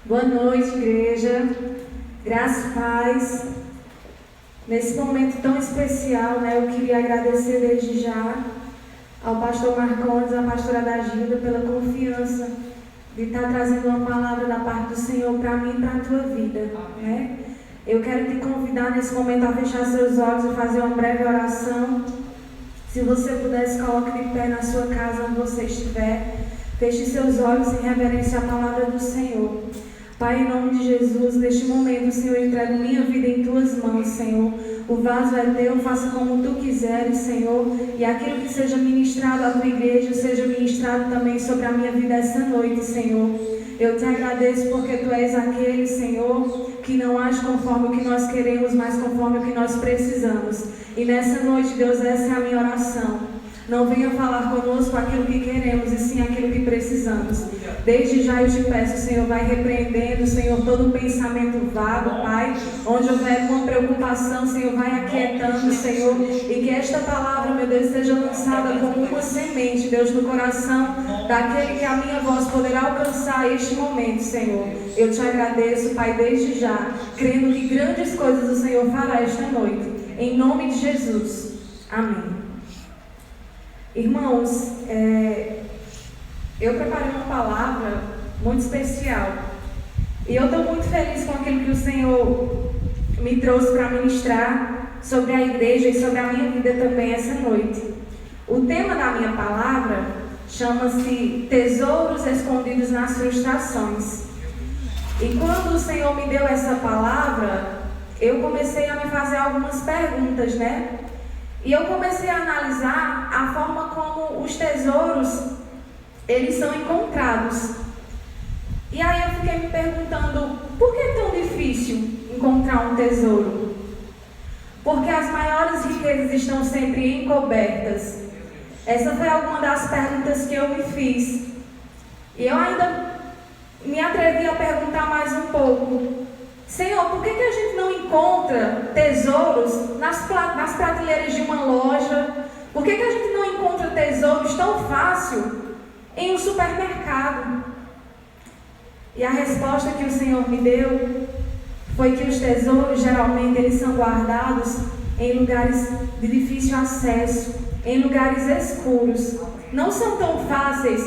Boa noite, igreja. Graça e paz. Nesse momento tão especial, eu queria agradecer desde já ao pastor Marcondes, à pastora Dagilda, pela confiança de estar trazendo uma palavra da parte do Senhor para mim e para a tua vida. Eu quero te convidar nesse momento a fechar seus olhos e fazer uma breve oração. Se você pudesse, coloque de pé na sua casa onde você estiver. Feche seus olhos em reverência à palavra do Senhor. Pai, em nome de Jesus, neste momento, Senhor, eu entrego minha vida em tuas mãos, Senhor. O vaso é teu, faça como tu quiseres, Senhor. E aquilo que seja ministrado à tua igreja, seja ministrado também sobre a minha vida essa noite, Senhor. Eu te agradeço porque tu és aquele, Senhor, que não age conforme o que nós queremos, mas conforme o que nós precisamos. E nessa noite, Deus, essa é a minha oração. Não venha falar conosco aquilo que queremos, e sim aquilo que precisamos. Desde já eu te peço, Senhor, vai repreendendo, Senhor, todo pensamento vago, Pai. Onde houver uma preocupação, Senhor, vai aquietando, Senhor. E que esta palavra, meu Deus, seja lançada como uma semente, Deus, no coração daquele que a minha voz poderá alcançar este momento, Senhor. Eu te agradeço, Pai, desde já, crendo que grandes coisas o Senhor fará esta noite. Em nome de Jesus. Amém. Irmãos, eu preparei uma palavra muito especial e eu estou muito feliz com aquilo que o Senhor me trouxe para ministrar sobre a igreja e sobre a minha vida também essa noite. O tema da minha palavra chama-se Tesouros Escondidos nas Frustrações. E quando o Senhor me deu essa palavra, eu comecei a me fazer algumas perguntas, E eu comecei a analisar a forma como os tesouros, eles são encontrados. E aí eu fiquei me perguntando, por que é tão difícil encontrar um tesouro? Porque as maiores riquezas estão sempre encobertas. Essa foi alguma das perguntas que eu me fiz. E eu ainda me atrevi a perguntar mais um pouco. Senhor, por que a gente não encontra tesouros nas prateleiras de uma loja? Por que a gente não encontra tesouros tão fácil em um supermercado? E a resposta que o Senhor me deu foi que os tesouros, geralmente, eles são guardados em lugares de difícil acesso, em lugares escuros. Não são tão fáceis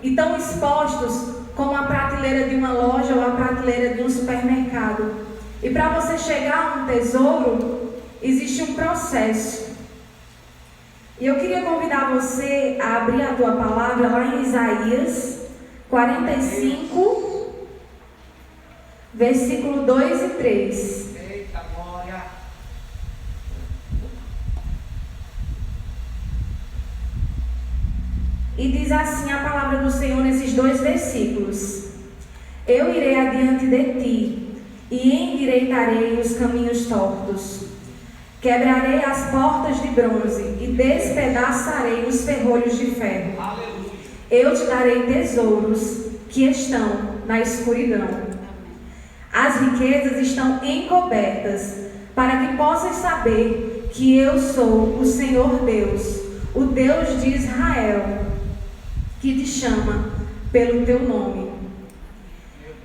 e tão expostos como a prateleira de uma loja ou a prateleira de um supermercado. E para você chegar a um tesouro, existe um processo. E eu queria convidar você a abrir a tua palavra lá em Isaías 45, versículo 2 e 3. Eita glória! E diz assim a palavra do Senhor nesses dois versículos: Eu irei adiante de ti e endireitarei os caminhos tortos. Quebrarei as portas de bronze e despedaçarei os ferrolhos de ferro. Aleluia! Eu te darei tesouros que estão na escuridão. As riquezas estão encobertas, para que possas saber que eu sou o Senhor Deus, o Deus de Israel, que te chama pelo teu nome.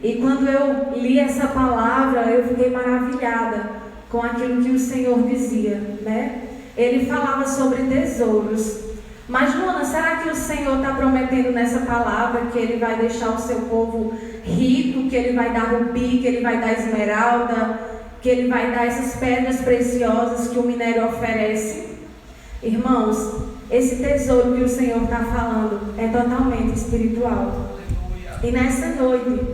E quando eu li essa palavra, eu fiquei maravilhada com aquilo que o Senhor dizia, Ele falava sobre tesouros. Mas, Luana, será que o Senhor está prometendo nessa palavra que Ele vai deixar o seu povo rico, que Ele vai dar rubi, que Ele vai dar esmeralda, que Ele vai dar essas pedras preciosas que o minério oferece? Irmãos, esse tesouro que o Senhor está falando é totalmente espiritual. Aleluia. E nessa noite,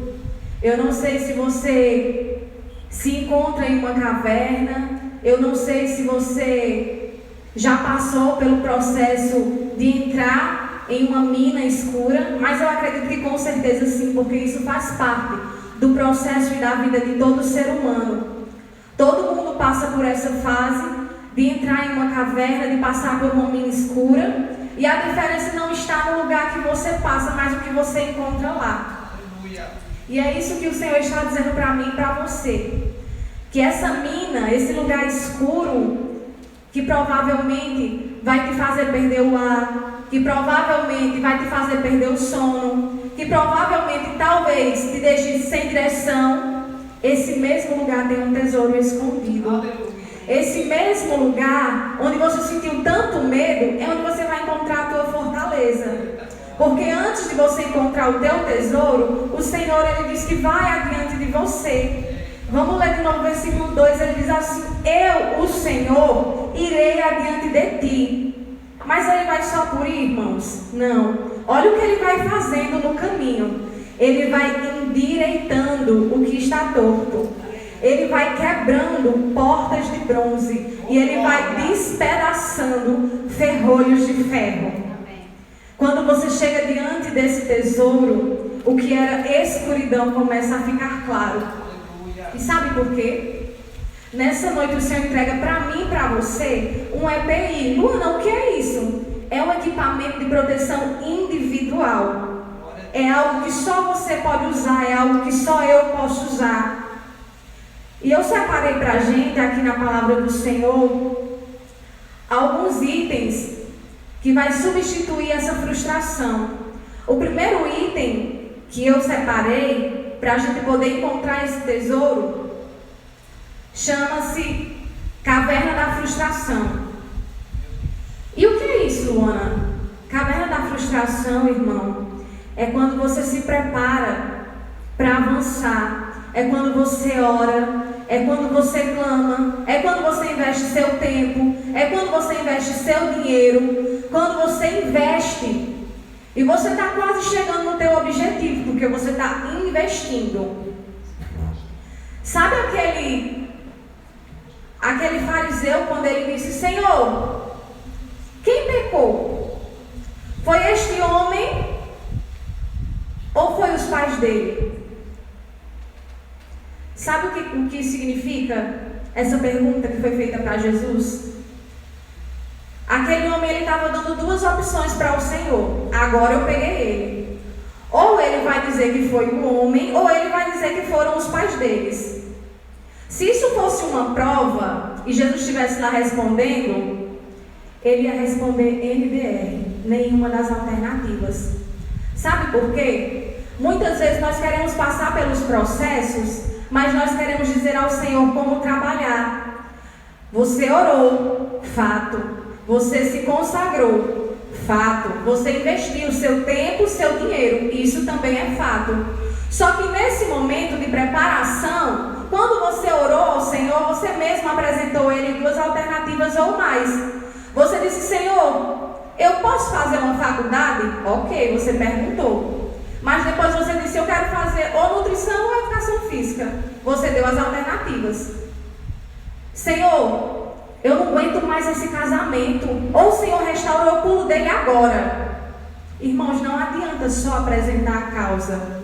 eu não sei se você se encontra em uma caverna, eu não sei se você já passou pelo processo de entrar em uma mina escura, mas eu acredito que com certeza sim, porque isso faz parte do processo e da vida de todo ser humano. Todo mundo passa por essa fase de entrar em uma caverna, de passar por uma mina escura, e a diferença não está no lugar que você passa, mas o que você encontra lá. Aleluia. E é isso que o Senhor está dizendo para mim e para você, que essa mina, esse lugar escuro, que provavelmente vai te fazer perder o ar, que provavelmente vai te fazer perder o sono, que provavelmente talvez te deixe sem direção, esse mesmo lugar tem um tesouro escondido. Esse mesmo lugar onde você sentiu tanto medo é onde você vai encontrar a tua fortaleza. Porque antes de você encontrar o teu tesouro, o Senhor, Ele diz que vai adiante de você. Vamos ler de novo o versículo 2, ele diz assim: eu, o Senhor, irei adiante de ti. Mas Ele vai só por ir, irmãos? Não. Olha o que Ele vai fazendo no caminho. Ele vai endireitando o que está torto. Ele vai quebrando portas de bronze. E Ele vai despedaçando ferrolhos de ferro. Quando você chega diante desse tesouro, o que era escuridão começa a ficar claro. E sabe por quê? Nessa noite o Senhor entrega para mim e para você um EPI. Luana, o que é isso? É um equipamento de proteção individual. É algo que só você pode usar, é algo que só eu posso usar. E eu separei para a gente aqui na palavra do Senhor alguns itens que vai substituir essa frustração. O primeiro item que eu separei para a gente poder encontrar esse tesouro chama-se Caverna da Frustração. E o que é isso, Luana? Caverna da Frustração, irmão, é quando você se prepara para avançar, é quando você ora, é quando você clama, é quando você investe seu tempo, é quando você investe seu dinheiro, quando você investe e você está quase chegando no teu objetivo, porque você está investindo. Sabe aquele fariseu quando ele disse: Senhor, quem pecou? Foi este homem ou foi os pais dele? Sabe o que significa essa pergunta que foi feita para Jesus? Aquele homem, ele estava dando duas opções para o Senhor. Agora eu peguei ele. Ou ele vai dizer que foi o homem, ou ele vai dizer que foram os pais deles. Se isso fosse uma prova, e Jesus estivesse lá respondendo, ele ia responder NDR, nenhuma das alternativas. Sabe por quê? Muitas vezes nós queremos passar pelos processos, mas nós queremos dizer ao Senhor como trabalhar. Você orou, fato. Você se consagrou, fato. Você investiu seu tempo, seu dinheiro, isso também é fato. Só que nesse momento de preparação, quando você orou ao Senhor, você mesmo apresentou a Ele duas alternativas ou mais. Você disse: Senhor, eu posso fazer uma faculdade? Ok, você perguntou. Mas depois você disse: eu quero fazer ou nutrição ou educação física. Você deu as alternativas. Senhor, eu não aguento mais esse casamento. Ou o Senhor restaurou o pulo dele agora. Irmãos, não adianta só apresentar a causa.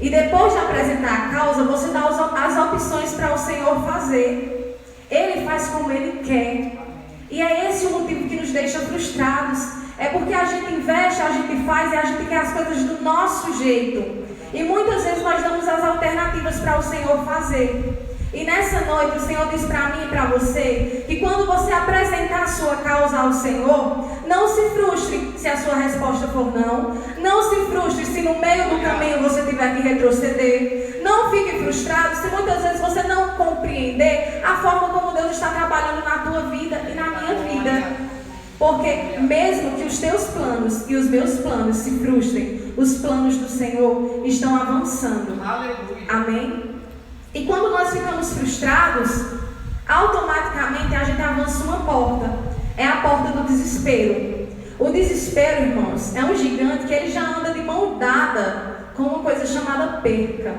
E depois de apresentar a causa, você dá as opções para o Senhor fazer. Ele faz como Ele quer. E é esse o motivo que nos deixa frustrados. É porque a gente investe, a gente faz e a gente quer as coisas do nosso jeito. E muitas vezes nós damos as alternativas para o Senhor fazer. E nessa noite o Senhor diz para mim e para você que quando você apresentar a sua causa ao Senhor, não se frustre se a sua resposta for não. Não se frustre se no meio do caminho você tiver que retroceder. Não fique frustrado se muitas vezes você não compreender a forma como Deus está trabalhando na tua vida e na minha vida. Porque mesmo que os teus planos e os meus planos se frustrem, os planos do Senhor estão avançando. Aleluia. Amém? E quando nós ficamos frustrados, automaticamente a gente avança uma porta. É a porta do desespero. O desespero, irmãos, é um gigante que ele já anda de mão dada com uma coisa chamada perca.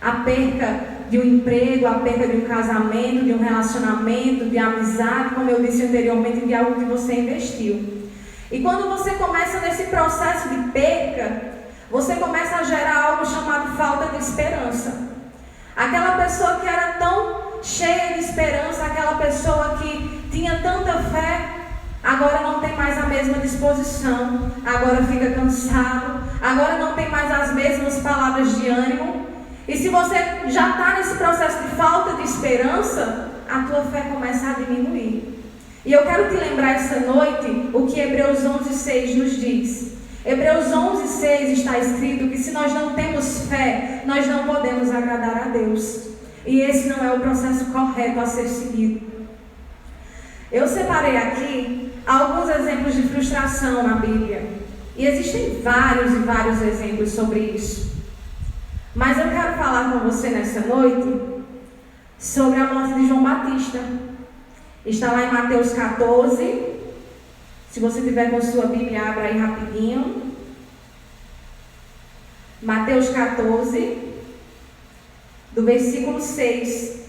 A perca de um emprego, a perca de um casamento, de um relacionamento, de amizade, como eu disse anteriormente, de algo que você investiu. E quando você começa nesse processo de perca, você começa a gerar algo chamado falta de esperança. Aquela pessoa que era tão cheia de esperança, aquela pessoa que tinha tanta fé, agora não tem mais a mesma disposição, agora fica cansado, agora não tem mais as mesmas palavras de ânimo. E se você já está nesse processo de falta de esperança, a tua fé começa a diminuir. E eu quero te lembrar essa noite o que Hebreus 11:6 nos diz. Hebreus 11:6 está escrito que se nós não temos fé, nós não podemos agradar a Deus. E esse não é o processo correto a ser seguido. Eu separei aqui alguns exemplos de frustração na Bíblia. E existem vários e vários exemplos sobre isso. Mas eu quero falar com você nessa noite sobre a morte de João Batista. Está lá em Mateus 14. Se você tiver com sua Bíblia, abra aí rapidinho. Mateus 14, do versículo 6.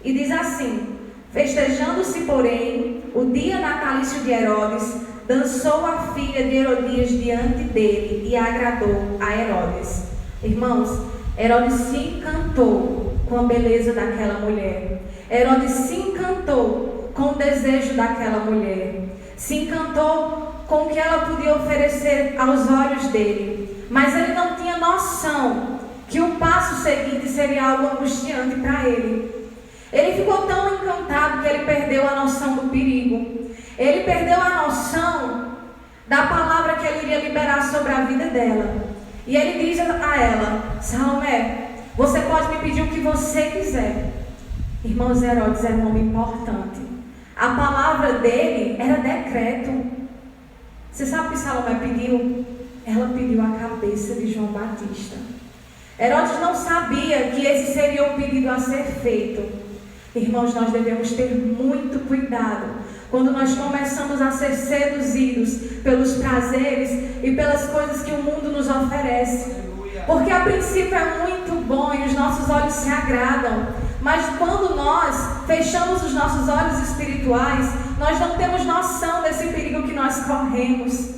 E diz assim: festejando-se, porém, o dia natalício de Herodes, dançou a filha de Herodias diante dele e agradou a Herodes. Irmãos, Herodes se encantou com a beleza daquela mulher. Herodes se encantou com o desejo daquela mulher. Se encantou com o que ela podia oferecer aos olhos dele. Mas ele não tinha noção que o passo seguinte seria algo angustiante para ele. Ele ficou tão encantado que ele perdeu a noção do perigo. Ele perdeu a noção da palavra que ele iria liberar sobre a vida dela. E ele diz a ela: Salomé, você pode me pedir o que você quiser. Irmãos, Herodes era um homem importante. A palavra dele era decreto. Você sabe o que Salomé pediu? Ela pediu a cabeça de João Batista. Herodes não sabia que esse seria o pedido a ser feito. Irmãos, nós devemos ter muito cuidado quando nós começamos a ser seduzidos pelos prazeres e pelas coisas que o mundo nos oferece. Porque a princípio é muito bom e os nossos olhos se agradam. Mas quando nós fechamos os nossos olhos espirituais, nós não temos noção desse perigo que nós corremos.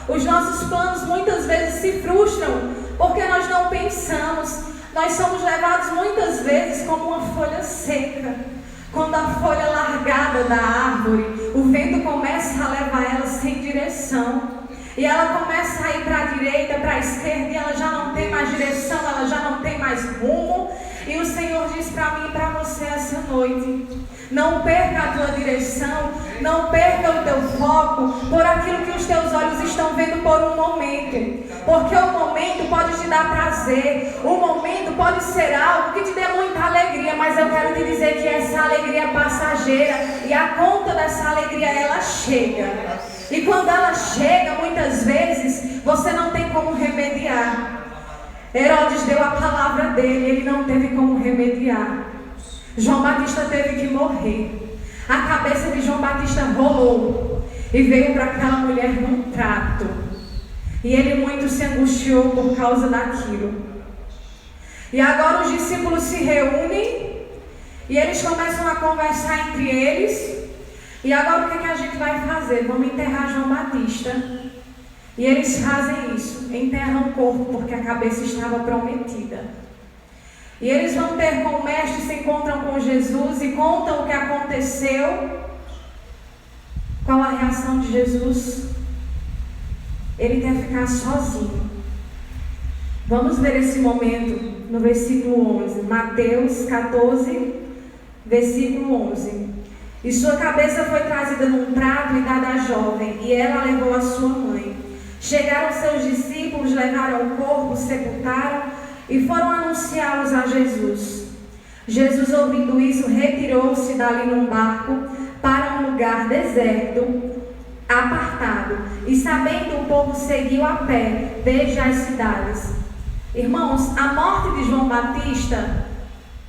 Os nossos planos muitas vezes se frustram porque nós não pensamos. Nós somos levados muitas vezes como uma folha seca. Quando a folha largada da árvore, o vento começa a levar ela sem direção. E ela começa a ir para a direita, para a esquerda, e ela já não tem mais direção, ela já não tem mais rumo. E o Senhor diz para mim e para você essa noite: não perca a tua direção, não perca o teu foco por aquilo que os teus olhos estão vendo por um momento. Porque o momento pode te dar prazer, o momento pode ser algo que te dê muita alegria, mas eu quero te dizer que essa alegria é passageira e a conta dessa alegria ela chega. E quando ela chega, muitas vezes, você não tem como remediar. Herodes deu a palavra dele, ele não teve como remediar. João Batista teve que morrer. A cabeça de João Batista rolou e veio para aquela mulher num prato. E ele muito se angustiou por causa daquilo. E agora os discípulos se reúnem e eles começam a conversar entre eles. E agora o que a gente vai fazer? Vamos enterrar João Batista. E eles fazem isso, enterram o corpo porque a cabeça estava prometida. E eles vão ter com o mestre, se encontram com Jesus e contam o que aconteceu. Qual a reação de Jesus? Ele quer ficar sozinho. Vamos ver esse momento no versículo 11. Mateus 14, versículo 11. E sua cabeça foi trazida num prato e dada à jovem, e ela levou a sua mãe. Chegaram seus discípulos, levaram o corpo, sepultaram e foram anunciá-los a Jesus. Jesus, ouvindo isso, retirou-se dali num barco para um lugar deserto, apartado. E sabendo, o povo seguiu a pé desde as cidades. Irmãos, a morte de João Batista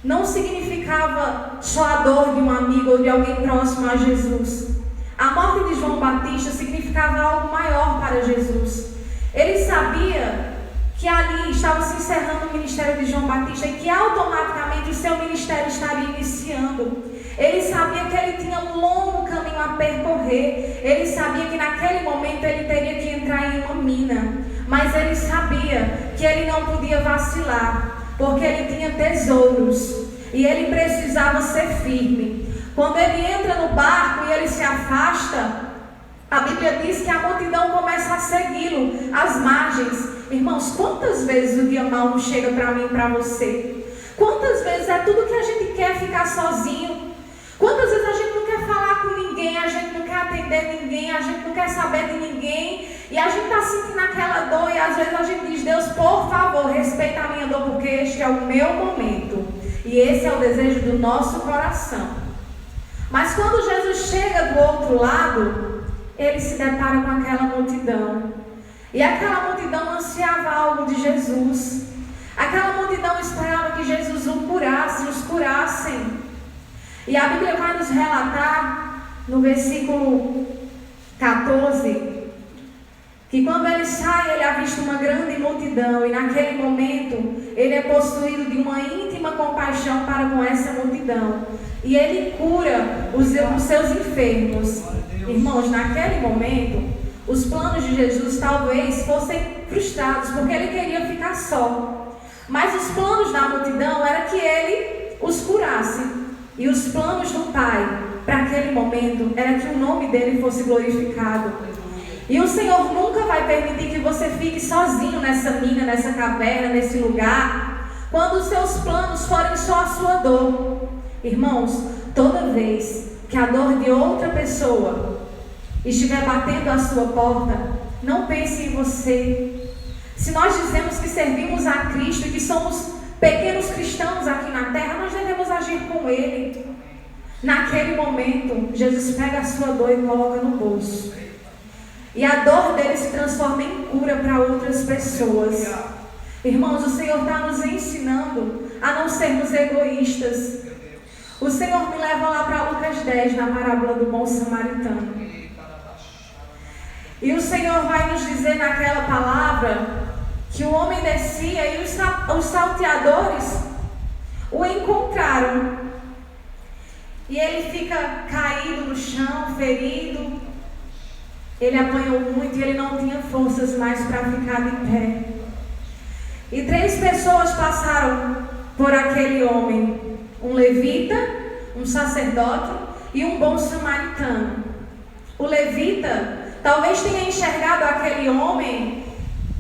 não significava só a dor de um amigo ou de alguém próximo a Jesus. A morte de João Batista significava algo maior para Jesus. Ele sabia que ali estava se encerrando o ministério de João Batista e que automaticamente o seu ministério estaria iniciando. Ele sabia que ele tinha um longo caminho a percorrer. Ele sabia que naquele momento ele teria que entrar em uma mina. Mas ele sabia que ele não podia vacilar, porque ele tinha tesouros e ele precisava ser firme. Quando ele entra no barco e ele se afasta, a Bíblia diz que a multidão começa a segui-lo às margens. Irmãos, quantas vezes o dia mau chega para mim e para você? Quantas vezes é tudo que a gente quer ficar sozinho? Quantas vezes a gente não quer falar com ninguém? ninguém, a gente não quer atender ninguém, a gente não quer saber de ninguém, e a gente está sentindo aquela dor, e às vezes a gente diz: Deus, por favor, respeita a minha dor, porque este é o meu momento, e esse é o desejo do nosso coração. Mas quando Jesus chega do outro lado, ele se depara com aquela multidão, e aquela multidão ansiava algo de Jesus, aquela multidão esperava que Jesus os curassem. E a Bíblia vai nos relatar, no versículo 14, que quando ele sai, ele avista uma grande multidão, e naquele momento, ele é possuído de uma íntima compaixão para com essa multidão, e ele cura os seus enfermos. Irmãos, naquele momento, os planos de Jesus talvez fossem frustrados, porque ele queria ficar só, mas os planos da multidão era que ele os curasse. E os planos do Pai, para aquele momento, era que o nome dele fosse glorificado. E o Senhor nunca vai permitir que você fique sozinho nessa mina, nessa caverna, nesse lugar, quando os seus planos forem só a sua dor. Irmãos, toda vez que a dor de outra pessoa estiver batendo à sua porta, não pense em você. Se nós dizemos que servimos a Cristo e que somos pequenos cristãos aqui na terra, nós devemos agir com Ele. Naquele momento, Jesus pega a sua dor e coloca no bolso. E a dor dele se transforma em cura para outras pessoas. Irmãos, o Senhor está nos ensinando a não sermos egoístas. O Senhor me leva lá para Lucas 10, na parábola do bom samaritano. E o Senhor vai nos dizer naquela palavra que o homem descia e os salteadores o encontraram. E ele fica caído no chão, ferido. Ele apanhou muito e ele não tinha forças mais para ficar de pé. E 3 pessoas passaram por aquele homem: um levita, um sacerdote e um bom samaritano. O levita talvez tenha enxergado aquele homem,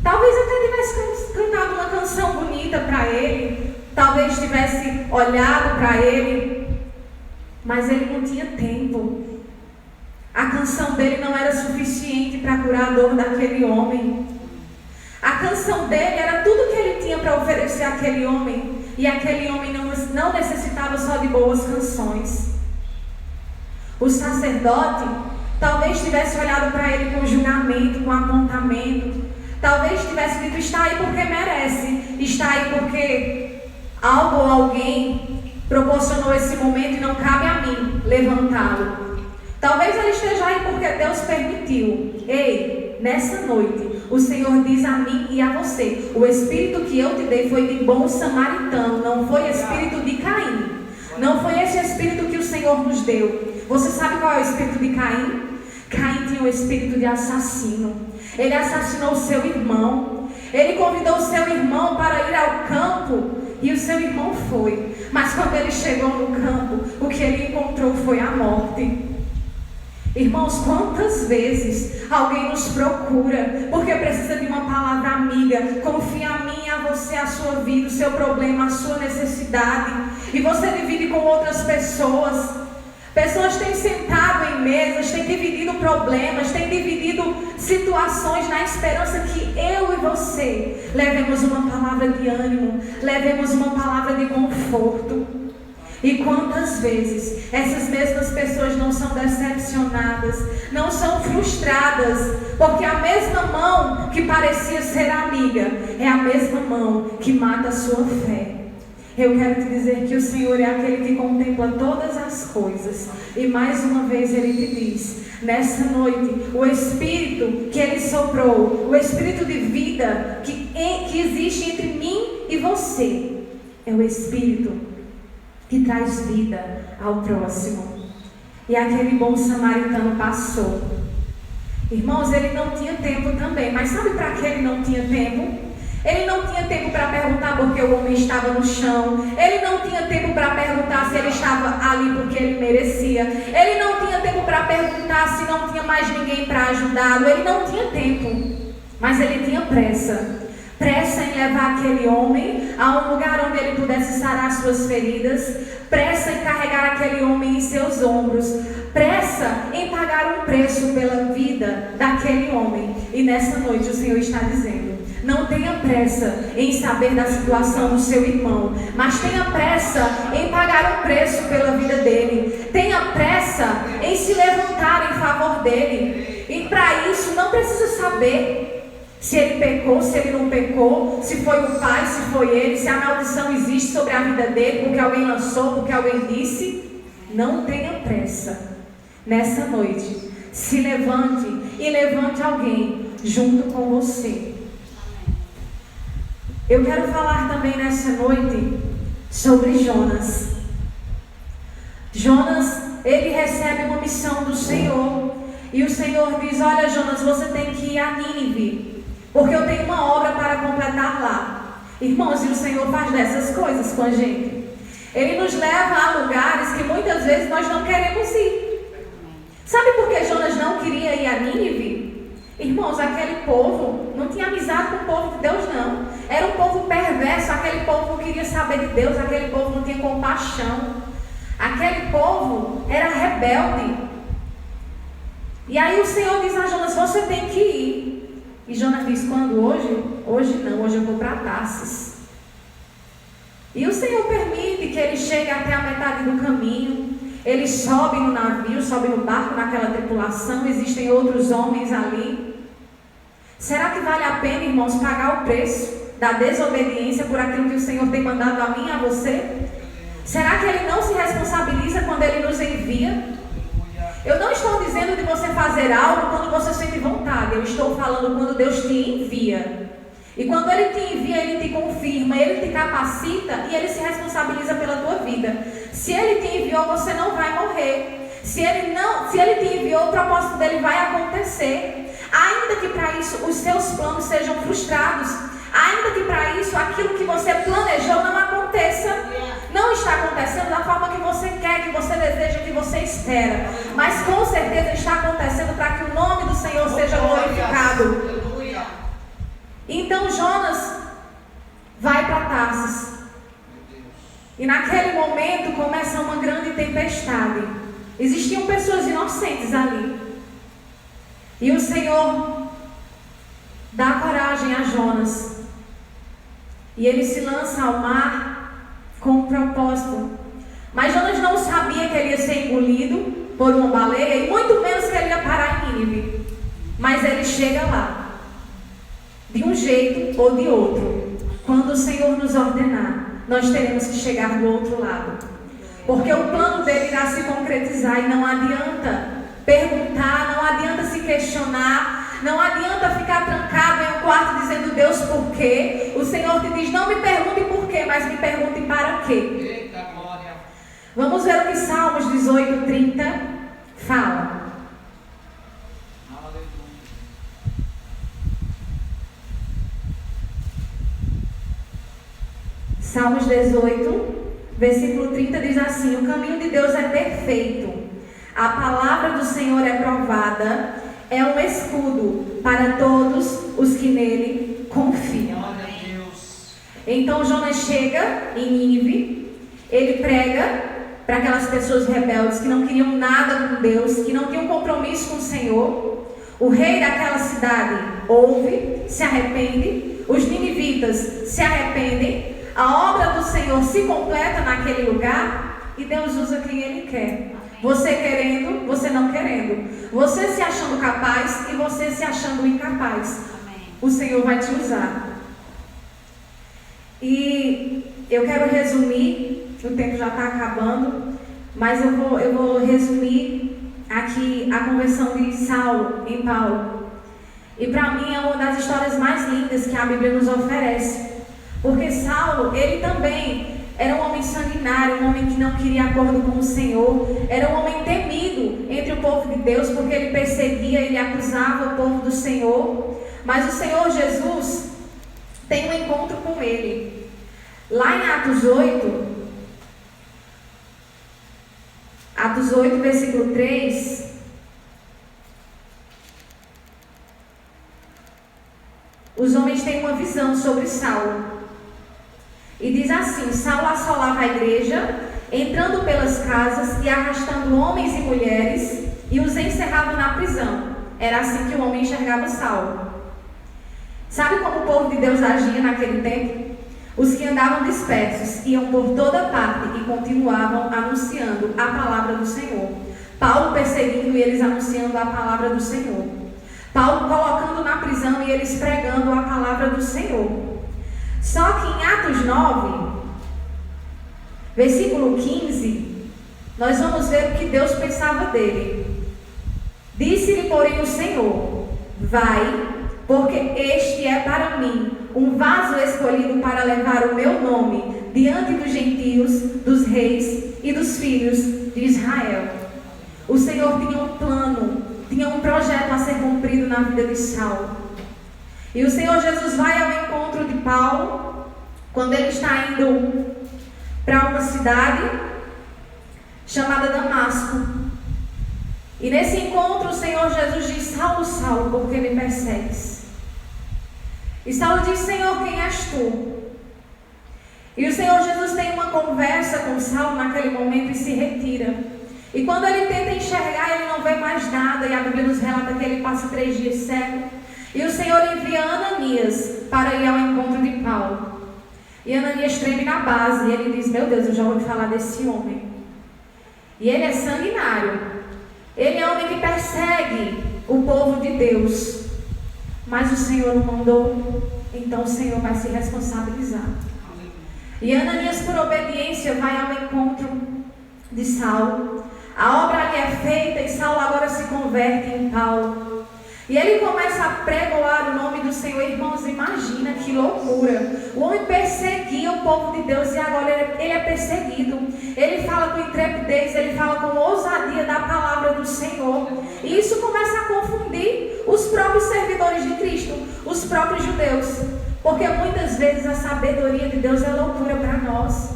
talvez até tivesse cantado uma canção bonita para ele, talvez tivesse olhado para ele, mas ele não tinha tempo. A canção dele não era suficiente para curar a dor daquele homem. A canção dele era tudo que ele tinha para oferecer àquele homem, e aquele homem não necessitava só de boas canções. O sacerdote talvez tivesse olhado para ele com julgamento, com apontamento. Talvez tivesse dito: está aí porque merece, está aí porque algo ou alguém proporcionou esse momento e não cabe a mim levantá-lo. Talvez ele esteja aí porque Deus permitiu. Ei, nessa noite, o Senhor diz a mim e a você: o espírito que eu te dei foi de bom samaritano, não foi espírito de Caim. Não foi esse espírito que o Senhor nos deu. Você sabe qual é o espírito de Caim? Caim tinha o espírito de assassino. Ele assassinou o seu irmão. Ele convidou o seu irmão para ir ao campo, e o seu irmão foi. Mas quando ele chegou no campo, o que ele encontrou foi a morte. Irmãos, quantas vezes alguém nos procura porque precisa de uma palavra amiga, confia a mim, a você, a sua vida, o seu problema, a sua necessidade, e você divide com outras pessoas. Pessoas têm sentado em mesas, têm dividido problemas, têm dividido situações na esperança que eu e você levemos uma palavra de ânimo, levemos uma palavra de conforto. E quantas vezes essas mesmas pessoas não são decepcionadas, não são frustradas, porque a mesma mão que parecia ser amiga é a mesma mão que mata a sua fé. Eu quero te dizer que o Senhor é aquele que contempla todas as coisas. E mais uma vez Ele te diz, nessa noite, o Espírito que Ele soprou, o Espírito de vida que existe entre mim e você, é o Espírito que traz vida ao próximo. E aquele bom samaritano passou. Irmãos, ele não tinha tempo também. Mas sabe para que ele não tinha tempo? Ele não tinha tempo para perguntar porque o homem estava no chão. Ele não tinha tempo para perguntar se ele estava ali porque ele merecia. Ele não tinha tempo para perguntar se não tinha mais ninguém para ajudá-lo. Ele não tinha tempo, mas ele tinha pressa. Pressa em levar aquele homem a um lugar onde ele pudesse sarar suas feridas. Pressa em carregar aquele homem em seus ombros. pressa em pagar um preço pela vida daquele homem. E nessa noite o Senhor está dizendo: não tenha pressa em saber da situação do seu irmão, mas tenha pressa em pagar um preço pela vida dele. Tenha pressa em se levantar em favor dele. E para isso não precisa saber se ele pecou, se ele não pecou, se foi o pai, se foi ele, se a maldição existe sobre a vida dele, porque alguém lançou, porque alguém disse. Não tenha pressa. Nessa noite, se levante e levante alguém junto com você. Eu quero falar também nessa noite sobre Jonas. Jonas, ele recebe uma missão do Senhor. E o Senhor diz: olha, Jonas, você tem que ir a Nínive, porque eu tenho uma obra para completar lá. Irmãos, e o Senhor faz dessas coisas com a gente. Ele nos leva a lugares que muitas vezes nós não queremos ir. Sabe por que Jonas não queria ir a Nínive? Irmãos, aquele povo não tinha amizade com o povo de Deus, não. Era um povo perverso, aquele povo não queria saber de Deus, aquele povo não tinha compaixão. Aquele povo era rebelde. E aí o Senhor diz a Jonas: você tem que ir. E Jonas diz: quando? Hoje? Hoje não, hoje eu vou para Tarsis. E o Senhor permite que ele chegue até a metade do caminho. Ele sobe no navio, sobe no barco, naquela tripulação. Existem outros homens ali. Será que vale a pena, irmãos, pagar o preço da desobediência por aquilo que o Senhor tem mandado a mim e a você? Será que Ele não se responsabiliza quando Ele nos envia? Eu não estou dizendo de você fazer algo quando você sente vontade. Eu estou falando quando Deus te envia. E quando Ele te envia, Ele te confirma, Ele te capacita e Ele se responsabiliza pela tua vida. Se Ele te enviou, você não vai morrer. Se Ele te enviou, o propósito dele vai acontecer. Ainda que para isso os seus planos sejam frustrados. Ainda que para isso aquilo que você planejou não aconteça. Não está acontecendo da forma que você quer, que você deseja, que você espera. Mas com certeza está acontecendo para que o nome do Senhor seja glorificado. Então Jonas vai para Tarsis. E naquele momento começa uma grande tempestade. Existiam pessoas inocentes ali. E o Senhor dá coragem a Jonas. E ele se lança ao mar com um propósito. Mas Jonas não sabia que ele ia ser engolido por uma baleia, e muito menos que ele ia parar em Nínive. Mas ele chega lá, de um jeito ou de outro. Quando o Senhor nos ordenar, nós teremos que chegar do outro lado. Porque o plano dele irá se concretizar. E não adianta perguntar, não adianta se questionar, não adianta ficar trancado em um quarto dizendo: Deus, por quê? O Senhor te diz: não me pergunte por quê, mas me pergunte para quê. Eita, glória. Vamos ver o que Salmos 18:30 fala. Salmos 18, versículo 30 diz assim: o caminho de Deus é perfeito, a palavra do Senhor é provada, é um escudo para todos os que nele confiam. Então Jonas chega em Nínive, ele prega para aquelas pessoas rebeldes que não queriam nada com Deus, que não tinham compromisso com o Senhor. O rei daquela cidade ouve, se arrepende, os ninivitas se arrependem. A obra do Senhor se completa naquele lugar e Deus usa quem Ele quer. Você querendo, você não querendo. Você se achando capaz e você se achando incapaz. O Senhor vai te usar. E eu quero resumir, o tempo já está acabando, mas eu vou resumir aqui a conversão de Saulo em Paulo. E para mim é uma das histórias mais lindas que a Bíblia nos oferece. Porque Saulo, ele também era um homem sanguinário, um homem que não queria acordo com o Senhor. Era um homem temido entre o povo de Deus, porque ele perseguia, ele acusava o povo do Senhor. Mas o Senhor Jesus tem um encontro com ele. Lá em Atos 8, versículo 3... os homens têm uma visão sobre Saulo. E diz assim: Saulo assolava a igreja, entrando pelas casas e arrastando homens e mulheres, e os encerrava na prisão. Era assim que o homem enxergava Saulo. Sabe como o povo de Deus agia naquele tempo? Os que andavam dispersos iam por toda parte e continuavam anunciando a palavra do Senhor. Paulo perseguindo e eles anunciando a palavra do Senhor. Paulo colocando na prisão e eles pregando a palavra do Senhor. Só que em Atos 9, versículo 15, nós vamos ver o que Deus pensava dele. Disse-lhe, porém, o Senhor: vai, porque este é para mim um vaso escolhido para levar o meu nome diante dos gentios, dos reis e dos filhos de Israel. O Senhor tinha um plano, tinha um projeto a ser cumprido na vida de Saulo. E o Senhor Jesus vai ao encontro de Paulo, quando ele está indo para uma cidade chamada Damasco. E nesse encontro o Senhor Jesus diz: Saulo, Saulo, por que me persegues? E Saulo diz: Senhor, quem és tu? E o Senhor Jesus tem uma conversa com Saulo naquele momento e se retira. E quando ele tenta enxergar, ele não vê mais nada. E a Bíblia nos relata que ele passa 3 dias cego. E o Senhor envia Ananias para ir ao encontro de Paulo. E Ananias treme na base. E ele diz: meu Deus, eu já ouvi falar desse homem. E ele é sanguinário. Ele é homem que persegue o povo de Deus. Mas o Senhor não mandou. Então o Senhor vai se responsabilizar. E Ananias, por obediência, vai ao encontro de Saulo. A obra ali é feita e Saulo agora se converte em Paulo. E ele começa a pregoar o nome do Senhor. Irmãos, imagina que loucura. O homem perseguia o povo de Deus e agora ele é perseguido. Ele fala com intrepidez, ele fala com ousadia da palavra do Senhor. E isso começa a confundir os próprios servidores de Cristo, os próprios judeus. Porque muitas vezes a sabedoria de Deus é loucura para nós.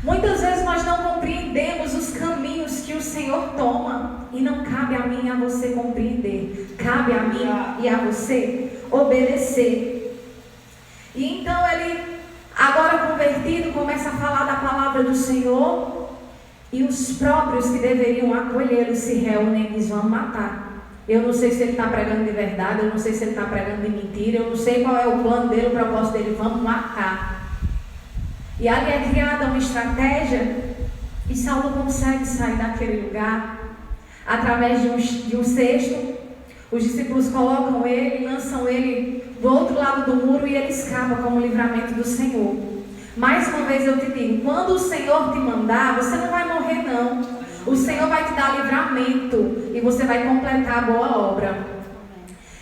Muitas vezes nós não compreendemos os caminhos que o Senhor toma. E não cabe a mim e a você compreender. Cabe a mim e a você obedecer. E então ele, agora convertido, começa a falar da palavra do Senhor. E os próprios que deveriam acolhê-lo se reúnem e dizem: vamos matar. Eu não sei se ele está pregando de verdade, eu não sei se ele está pregando de mentira, eu não sei qual é o plano dele, o propósito dele. Vamos matar. E ali é criada uma estratégia e Saulo consegue sair daquele lugar através de um cesto. Os discípulos colocam ele, lançam ele do outro lado do muro e ele escapa como livramento do Senhor. Mais uma vez eu te digo, quando o Senhor te mandar, você não vai morrer não. O Senhor vai te dar livramento e você vai completar a boa obra.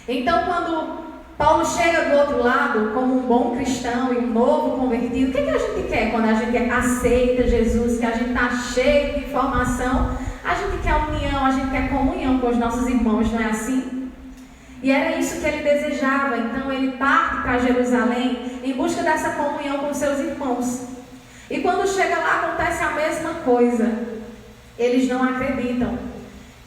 Então quando Paulo chega do outro lado como um bom cristão e um novo convertido, o que a gente quer quando a gente aceita Jesus, que a gente está cheio de informação? A gente quer união, a gente quer comunhão com os nossos irmãos, não é assim? E era isso que ele desejava. Então ele parte para Jerusalém em busca dessa comunhão com seus irmãos. E quando chega lá acontece a mesma coisa. Eles não acreditam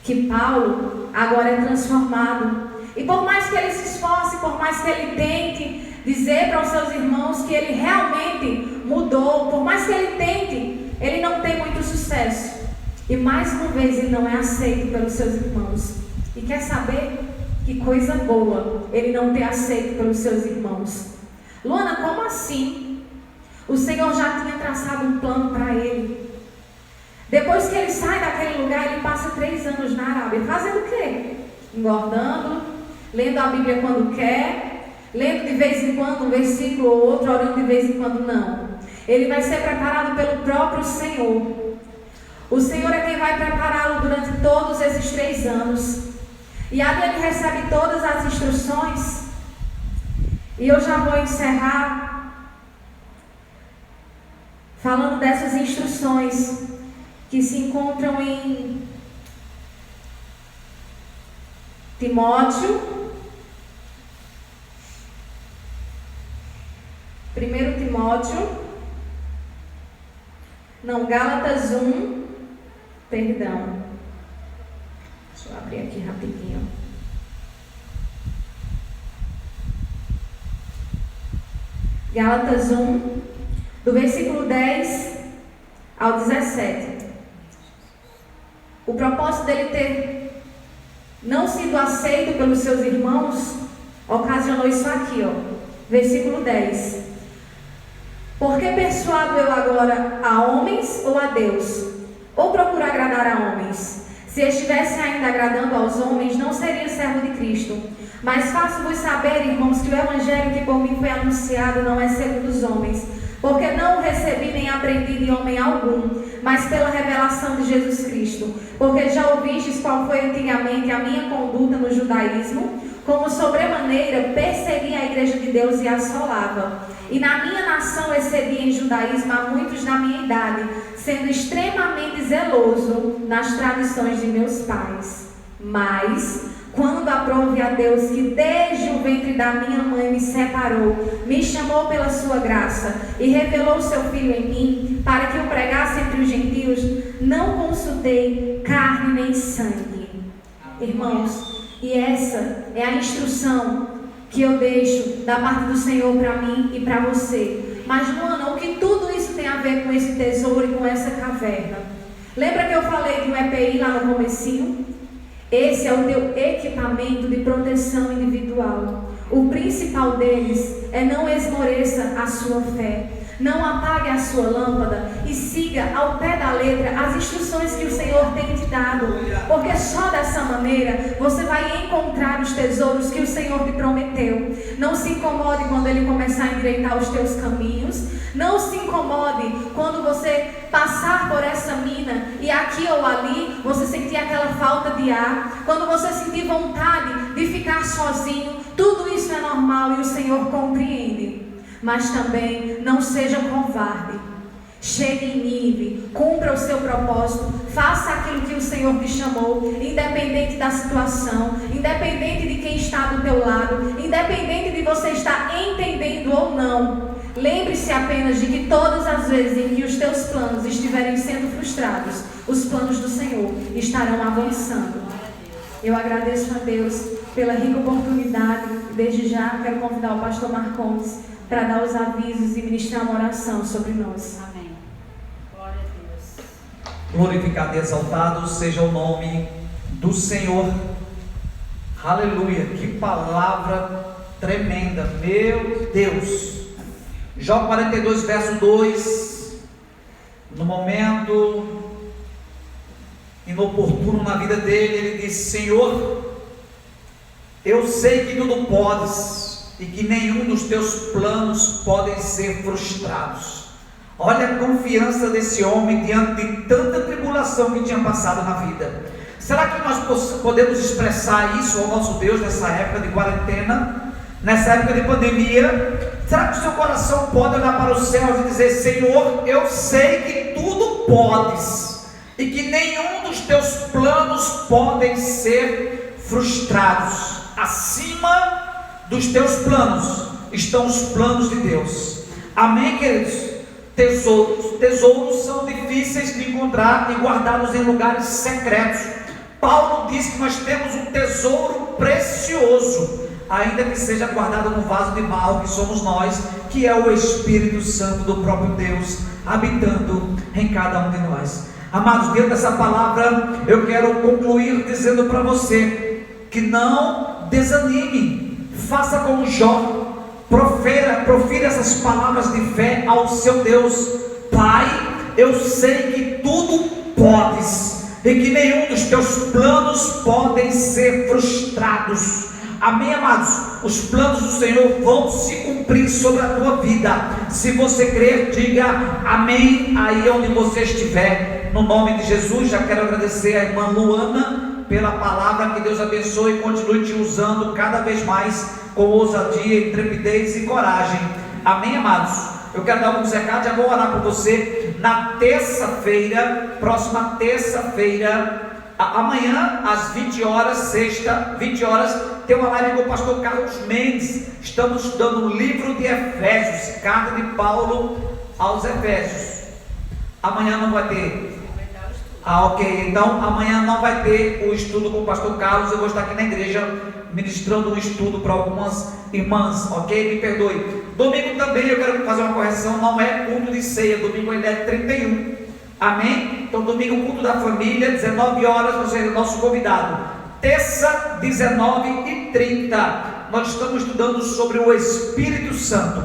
que Paulo agora é transformado. E por mais que ele se esforce, por mais que ele tente dizer para os seus irmãos que ele realmente mudou, por mais que ele tente, ele não tem muito sucesso. E mais uma vez ele não é aceito pelos seus irmãos. E quer saber? Que coisa boa ele não ter aceito pelos seus irmãos. Luana, como assim? O Senhor já tinha traçado um plano para ele. Depois que ele sai daquele lugar, ele passa 3 anos na Arábia. Fazendo o quê? Engordando, lendo a Bíblia quando quer, lendo de vez em quando um versículo ou outro, orando de vez em quando não. Ele vai ser preparado pelo próprio Senhor. O Senhor é quem vai prepará-lo durante todos esses 3 anos. E ali ele recebe todas as instruções. E eu já vou encerrar falando dessas instruções que se encontram em Timóteo, 1 Timóteo, não, Gálatas 1, perdão, deixa eu abrir aqui rapidinho. Gálatas 1, do versículo 10 ao 17. O propósito dele ter não sido aceito pelos seus irmãos ocasionou isso aqui, ó. Versículo 10. Por que persuado eu agora a homens ou a Deus? Ou procuro agradar a homens? Se estivesse ainda agradando aos homens, não seria servo de Cristo. Mas faço-vos saber, irmãos, que o evangelho que por mim foi anunciado não é segundo os homens, porque não o recebi nem aprendi de homem algum, mas pela revelação de Jesus Cristo. Porque já ouvistes qual foi antigamente a minha conduta no judaísmo, como sobremaneira persegui a igreja de Deus e a assolava. E na minha nação excedi em judaísmo a muitos da minha idade, sendo extremamente zeloso nas tradições de meus pais. Mas, quando aprouve a Deus, que desde o ventre da minha mãe me separou, me chamou pela sua graça e revelou o seu Filho em mim, para que o pregasse entre os gentios, não consultei carne nem sangue. Irmãos, e essa é a instrução que eu deixo da parte do Senhor para mim e para você. Mas, Luana, o que tudo isso tem a ver com esse tesouro e com essa caverna? Lembra que eu falei de um EPI lá no comecinho? Esse é o teu equipamento de proteção individual. O principal deles é: não esmoreça a sua fé, não apague a sua lâmpada e siga ao pé da letra as instruções que o Senhor tem te dado, porque só dessa maneira você vai encontrar os tesouros que o Senhor te prometeu. Não se incomode quando Ele começar a endireitar os teus caminhos. Não se incomode quando você passar por essa mina e aqui ou ali você sentir aquela falta de ar, quando você sentir vontade de ficar sozinho. Tudo isso é normal e o Senhor compreende. Mas também não seja covarde. Chegue em Nínive, cumpra o seu propósito, faça aquilo que o Senhor te chamou, independente da situação, independente de quem está do teu lado, independente de você estar entendendo ou não. Lembre-se apenas de que todas as vezes em que os teus planos estiverem sendo frustrados, os planos do Senhor estarão avançando. Eu agradeço a Deus pela rica oportunidade. Desde já quero convidar o pastor Marcondes para dar os avisos e ministrar uma oração sobre nós. Amém. Glória a Deus. Glorificado e exaltado seja o nome do Senhor. Aleluia. Que palavra tremenda. Meu Deus. Jó 42, verso 2. No momento inoportuno na vida dele, ele disse: Senhor, eu sei que tudo podes e que nenhum dos teus planos podem ser frustrados. Olha a confiança desse homem diante de tanta tribulação que tinha passado na vida. Será que nós podemos expressar isso ao nosso Deus nessa época de quarentena, nessa época de pandemia? Será que o seu coração pode olhar para os céus e dizer: Senhor, eu sei que tudo podes e que nenhum dos teus planos podem ser frustrados? Acima dos teus planos estão os planos de Deus. Amém, queridos? Tesouros são difíceis de encontrar e guardados em lugares secretos. Paulo diz que nós temos um tesouro precioso, ainda que seja guardado no vaso de barro, que somos nós, que é o Espírito Santo do próprio Deus habitando em cada um de nós. Amados, dentro dessa palavra eu quero concluir dizendo para você que não desanime, faça como Jó, profira essas palavras de fé ao seu Deus. Pai, eu sei que tudo podes e que nenhum dos teus planos podem ser frustrados. Amém, amados? Os planos do Senhor vão se cumprir sobre a tua vida. Se você crer, diga amém aí onde você estiver, no nome de Jesus. Já quero agradecer a irmã Luana pela palavra. Que Deus abençoe e continue te usando cada vez mais com ousadia, intrepidez e coragem. Amém, amados? Eu quero dar alguns recados, já vou orar por você. Na terça-feira, próxima terça-feira, amanhã às 20 horas, sexta, 20 horas, tem uma live com o pastor Carlos Mendes. Estamos estudando o livro de Efésios, carta de Paulo aos Efésios. Amanhã não vai ter. Ok, então amanhã não vai ter o estudo com o pastor Carlos. Eu vou estar aqui na igreja ministrando um estudo para algumas irmãs, ok? Me perdoe. Domingo também eu quero fazer uma correção, não é culto de ceia, domingo ainda é 31, Amém? Então domingo, culto da família, 19 horas, você é o nosso convidado. Terça, 19h30, nós estamos estudando sobre o Espírito Santo.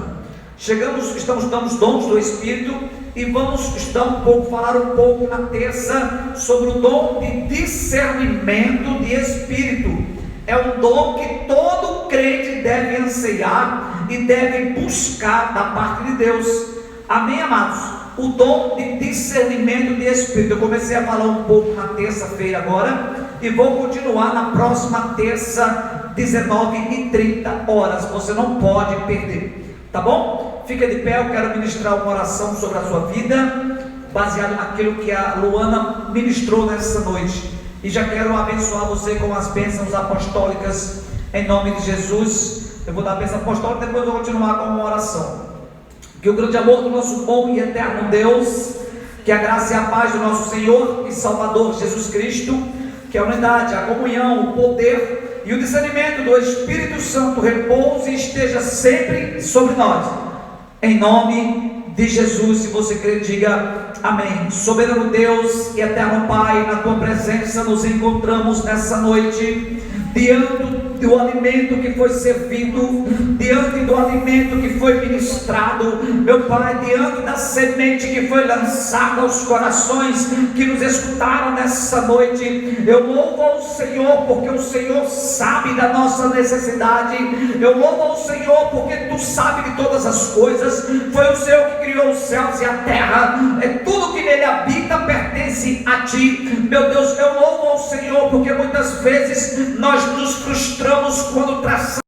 Estamos estudando os dons do Espírito e vamos estudar falar um pouco na terça sobre o dom de discernimento de Espírito. É um dom que todo crente deve anseiar e deve buscar da parte de Deus. Amém, amados? O dom de discernimento de Espírito. Eu comecei a falar um pouco na terça-feira agora e vou continuar na próxima terça, 19h30 horas. Você não pode perder, tá bom? Fica de pé, eu quero ministrar uma oração sobre a sua vida, baseado naquilo que a Luana ministrou nessa noite. E já quero abençoar você com as bênçãos apostólicas, em nome de Jesus. Eu vou dar a bênção apostólica, depois eu vou continuar com uma oração. Que o grande amor do nosso bom e eterno Deus, que a graça e a paz do nosso Senhor e Salvador Jesus Cristo, que a unidade, a comunhão, o poder e o discernimento do Espírito Santo repouse e esteja sempre sobre nós, em nome de Jesus. Se você crê, diga amém. Soberano Deus e eterno Pai, na tua presença nos encontramos nessa noite, diante do alimento que foi servido, diante do alimento que foi ministrado, meu Pai, diante da semente que foi lançada aos corações que nos escutaram nessa noite. Eu louvo ao Senhor porque o Senhor sabe da nossa necessidade. Eu louvo ao Senhor porque Tu sabes de todas as coisas. Foi o Senhor que criou os céus e a terra, é tudo que nele habita pertence a Ti, meu Deus. Eu louvo ao Senhor porque muitas vezes nós nos frustramos quando traçamos